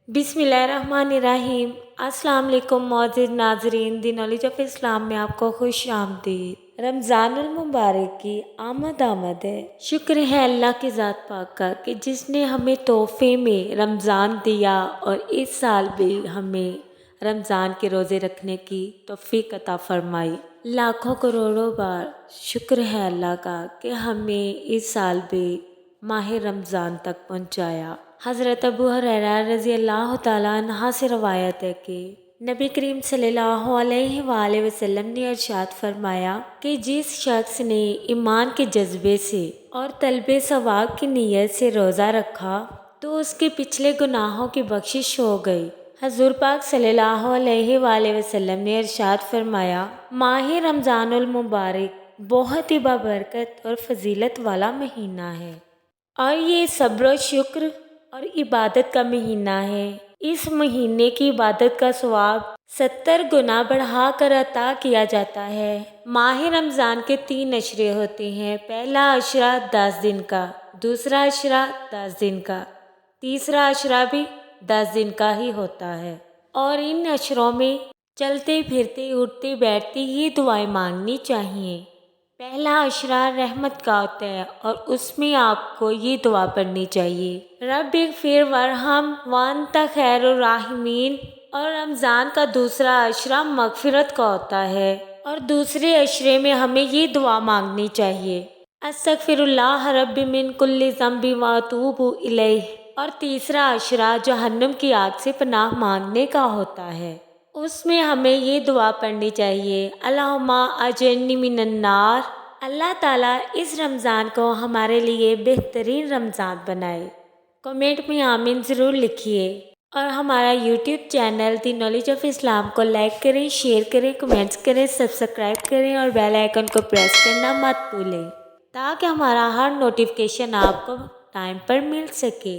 बिस्मिल्लाहिर्रहमानिर्रहीम। अस्सलाम वालेकुम मोअज़्ज़िज़ नाज़रीन, दी नॉलेज ऑफ इस्लाम में आपको खुश आमदीद। रमज़ानुल मुबारक की आमद है। शुक्र है अल्लाह की ज़ात पाक का कि जिसने हमें तोहफे में रमज़ान दिया और इस साल भी हमें रमज़ान के रोज़े रखने की तौफ़ीक अता फरमाई। लाखों करोड़ों बार शुक्र है अल्लाह का कि हमें इस साल भी माह रमज़ान तक पहुँचाया। हज़रत अबू हुरैरा रज़ी अल्लाह ताला अन्हा से रवायत है कि नबी करीम सल्लल्लाहु अलैहि वसल्लम ने इरशाद फरमाया कि जिस शख्स ने ईमान के जज्बे से और तलबे सवाब की नीयत से रोज़ा रखा तो उसके पिछले गुनाहों की बख्शिश हो गई। हज़ूर पाक सल्लल्लाहु अलैहि वसल्लम ने इरशाद फरमाया, माह रमज़ानुल मुबारक बहुत ही बाबरकत और फजीलत वाला महीना है और ये सब्र शुक्र और इबादत का महीना है। इस महीने की इबादत का सवाब 70 गुना बढ़ा कर अता किया जाता है। माह रमज़ान के 3 अशरे होते हैं। पहला अशरा 10 दिन का, दूसरा अशरा 10 दिन का, तीसरा अशरा भी 10 दिन का ही होता है। और इन अशरों में चलते फिरते उठते बैठते ये दुआएं मांगनी चाहिए। पहला अशरा रहमत का होता है और उसमें आपको ये दुआ पढ़नी चाहिए, रब्बिग़फिर वरहम वअंता खैरुर राहिमीन। और रमज़ान का दूसरा अशरा मग़फ़िरत का होता है और दूसरे अशरे में हमें ये दुआ मांगनी चाहिए, अस्तग़फ़िरुल्लाह रब्बी मिन कुल्लि ज़ंबि व अतूबु इलैह। और तीसरा अशरा जहन्नम की आग से पनाह मांगने का होता है, उसमें हमें ये दुआ पढ़नी चाहिए, अल्लाहुम्मा अजिरनी मिनन्नार। अल्लाह ताला इस रमज़ान को हमारे लिए बेहतरीन रमज़ान बनाए। कमेंट में आमीन ज़रूर लिखिए और हमारा YouTube channel the knowledge of Islam को लाइक करें, शेयर करें, कमेंट्स करें, सब्सक्राइब करें और बेल आइकन को प्रेस करना मत भूलें ताकि हमारा हर नोटिफिकेशन आपको टाइम पर मिल सके।